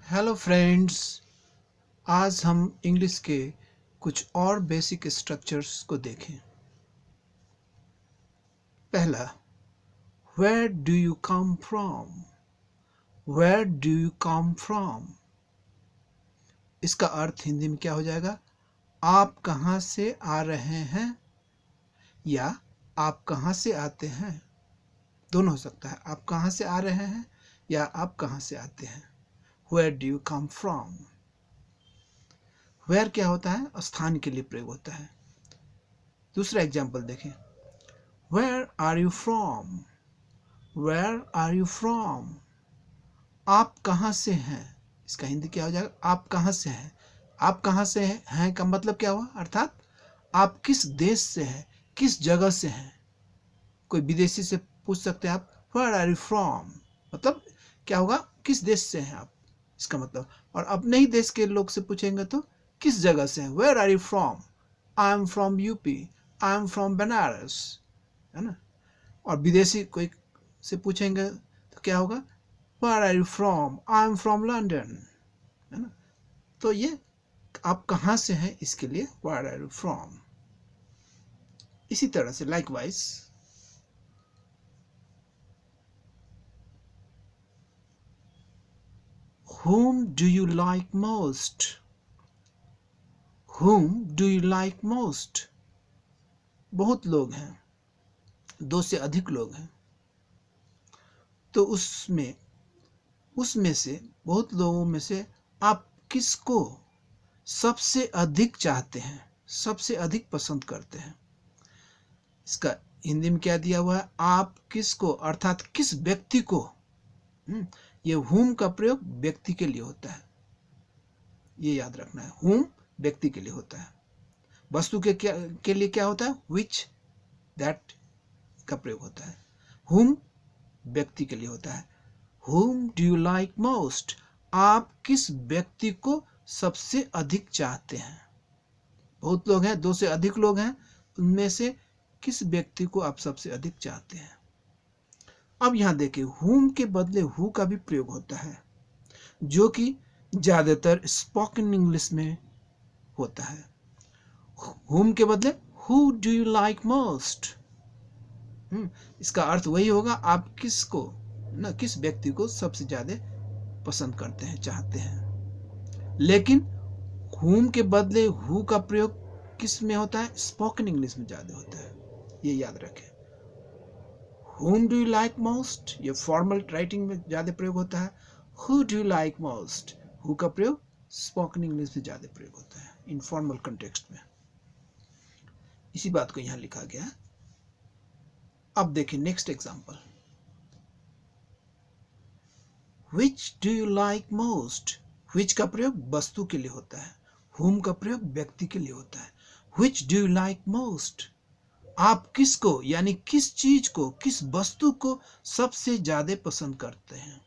Hello friends. आज हम English के कुछ और बेसिक स्ट्रक्चर्स को देखें। पहला, where do you come from. Where do you come from, इसका अर्थ हिंदी में क्या हो जाएगा? आप कहाँ से आ रहे हैं या आप कहाँ से आते हैं। दोनों हो सकता है, आप कहाँ से आ रहे हैं या आप कहाँ से आते हैं। Where do you come from. Where क्या होता है? स्थान के लिए प्रयोग होता है। दूसरा एग्जाम्पल देखें, where are you from. Where are you from, आप कहाँ से हैं। इसका हिंदी क्या हो जाएगा? आप कहाँ से हैं। आप कहाँ से हैं का मतलब क्या हुआ? अर्थात आप किस देश से हैं, किस जगह से हैं। कोई विदेशी से पूछ सकते हैं आप, वेयर आर यू फ्रॉम, मतलब क्या होगा? किस देश से हैं आप, इसका मतलब। और अपने ही देश के लोग से पूछेंगे तो किस जगह से हैं, where are you from. I am from UP, I am from Banaras, है ना। और विदेशी कोई से पूछेंगे तो क्या होगा? Where are you from, I am from London, है ना। तो ये आप कहाँ से हैं इसके लिए वेयर आर यू फ्रॉम। इसी तरह से likewise, whom do you like most. whom do you like most, बहुत लोग हैं, दो से अधिक लोग हैं, तो उसमें से, बहुत लोगों में से आप किसको सबसे अधिक चाहते हैं, सबसे अधिक पसंद करते हैं। इसका हिंदी में क्या दिया हुआ है? आप किसको, अर्थात किस व्यक्ति को। ये whom का प्रयोग व्यक्ति के लिए होता है, ये याद रखना है। whom व्यक्ति के लिए होता है, वस्तु के लिए क्या होता है? which, that का प्रयोग होता है। whom व्यक्ति के लिए होता है। whom do you like most, आप किस व्यक्ति को सबसे अधिक चाहते हैं। बहुत लोग हैं, दो से अधिक लोग हैं, उनमें से किस व्यक्ति को आप सबसे अधिक चाहते हैं। अब यहां देखिए, whom के बदले who का भी प्रयोग होता है, जो कि ज्यादातर स्पोकन इंग्लिश में होता है। whom के बदले who do you like most, इसका अर्थ वही होगा, आप किसको ना, किस व्यक्ति को सबसे ज्यादा पसंद करते हैं, चाहते हैं। लेकिन whom के बदले who का प्रयोग किस में होता है? स्पोकन इंग्लिश में ज्यादा होता है, ये याद रखें। whom do you like most, ये फॉर्मल राइटिंग में ज्यादा प्रयोग होता है। who do you like most, who का प्रयोग स्पोकन इंग्लिश में ज्यादा प्रयोग होता है, इनफॉर्मल कंटेक्स्ट में। इसी बात को यहां लिखा गया है। अब देखिए next example, which do you like most, which का प्रयोग वस्तु के लिए होता है, whom का प्रयोग व्यक्ति के लिए होता है। which do you like most, आप किसको, यानी किस चीज को, किस वस्तु को सबसे ज्यादा पसंद करते हैं।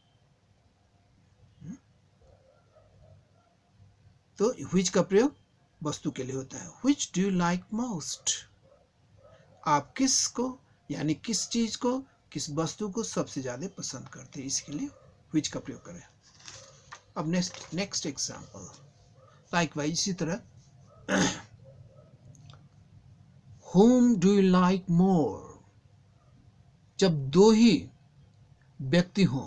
तो which का प्रयोग वस्तु के लिए होता है। which do you like most, आप किसको, यानी किस चीज को, किस वस्तु को सबसे ज्यादा पसंद करते हैं, इसके लिए which का प्रयोग करें। अब नेक्स्ट एग्जांपल, लाइकवाइज इसी तरह, whom do you like more, जब दो ही व्यक्ति हो,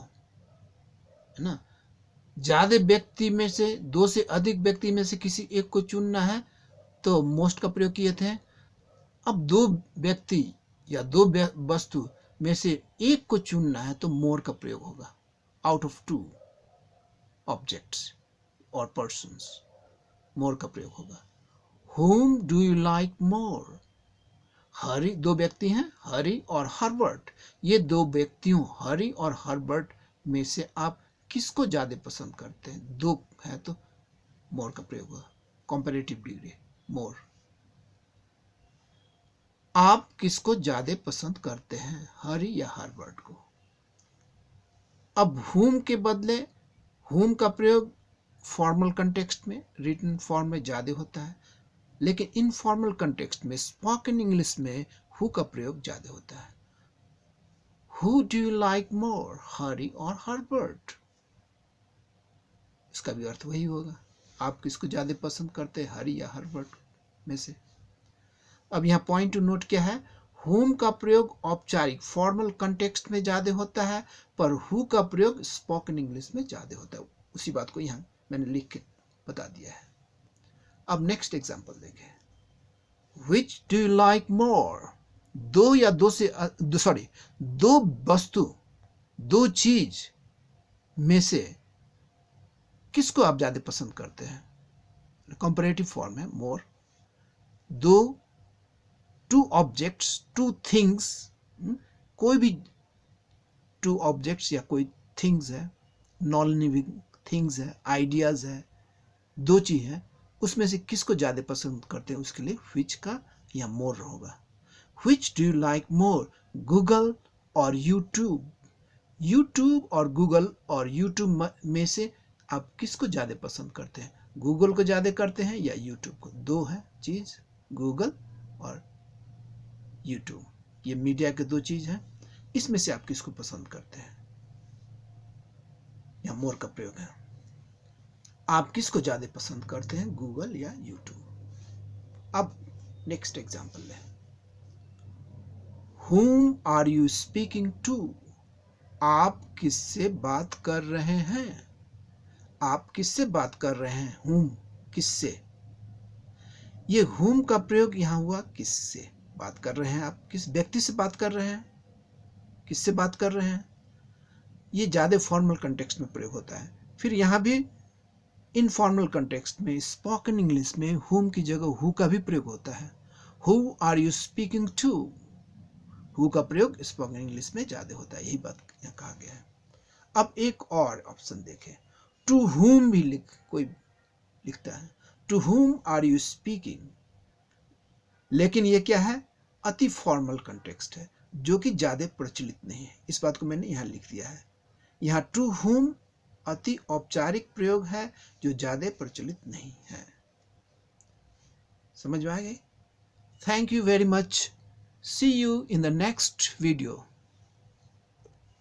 है ना, ज्यादा व्यक्ति में से, दो से अधिक व्यक्ति में से किसी एक को चुनना है तो मोस्ट का प्रयोग किए थे। अब दो व्यक्ति या दो वस्तु में से एक को चुनना है तो मोर का प्रयोग होगा। आउट ऑफ टू ऑब्जेक्ट्स और पर्सन्स, मोर का प्रयोग होगा। whom do you like more, हरी, दो व्यक्ति हैं, हरी और हर्बर्ट, ये दो व्यक्तियों हरी और हर्बर्ट में से आप किसको ज्यादा पसंद करते हैं। दो है तो मोर का प्रयोग होगा, कंपैरेटिव डिग्री मोर। आप किसको ज्यादा पसंद करते हैं, हरी या हर्बर्ट को। अब whom के बदले whom का प्रयोग फॉर्मल कंटेक्स्ट में, रिटन फॉर्म में ज्यादा होता है, लेकिन इनफॉर्मल कंटेक्स्ट में, स्पोकन इंग्लिश में who का प्रयोग ज्यादा होता है। who do you like more, हरी और हर्बर्ट। उसका भी अर्थ वही होगा। आप किसको ज़्यादा पसंद करते हैं, हर या हर वर्ड में से। अब यहाँ पॉइंट टू नोट क्या है, whom का प्रयोग औपचारिक फॉर्मल कंटेक्स्ट में ज़्यादा होता है, पर who का प्रयोग स्पोकन इंग्लिश में ज़्यादा होता है। उसी बात को यहाँ मैंने लिख के बता दिया है। अब नेक्स्ट एग्जाम्पल देखें, which do you like more? दो या दो से दो वस्तु, दो चीज में से किसको आप ज्यादा पसंद करते हैं? कंपैरेटिव फॉर्म है मोर। दो, टू ऑब्जेक्ट्स, टू थिंग्स, कोई भी टू ऑब्जेक्ट्स या कोई थिंग्स है, नॉन लिविंग थिंग्स है, आइडियाज है, दो चीज है, उसमें से किसको ज्यादा पसंद करते हैं, उसके लिए which का या more होगा। Which do you like more? Google और यूट्यूब? यूट्यूब और गूगल और यूट्यूब में से आप किसको ज्यादा पसंद करते हैं? गूगल को ज्यादा करते हैं या यूट्यूब को? दो है चीज, गूगल और यूट्यूब, ये मीडिया के दो चीज हैं, इसमें से आप किसको पसंद करते हैं? या मोर का प्रयोग है, आप किसको ज्यादा पसंद करते हैं, गूगल या यूट्यूब? अब नेक्स्ट एग्जांपल लें, whom are you speaking to? आप किससे बात कर रहे हैं? आप किससे बात कर रहे हैं? whom, किससे? ये whom का प्रयोग यहां हुआ किससे बात कर रहे हैं, आप किस व्यक्ति से बात कर रहे हैं, किससे बात कर रहे हैं, ये ज्यादा फॉर्मल कंटेक्स्ट में प्रयोग होता है। फिर यहां भी इनफॉर्मल कंटेक्स्ट में स्पोकन इंग्लिश में whom की जगह who का भी प्रयोग होता है। Who are you speaking to? who का प्रयोग स्पोकन इंग्लिश में ज्यादा होता है, यही बात यहाँ कहा गया है। अब एक और ऑप्शन देखें, टू whom भी कोई लिखता है, to whom are you speaking, लेकिन ये क्या है, अति फॉर्मल कंटेक्स्ट है जो कि ज्यादा प्रचलित नहीं है। इस बात को मैंने यहाँ लिख दिया है। यहाँ टू whom अति औपचारिक प्रयोग है जो ज्यादा प्रचलित नहीं है। समझ में आ गई? Thank you very much. See you in the next video.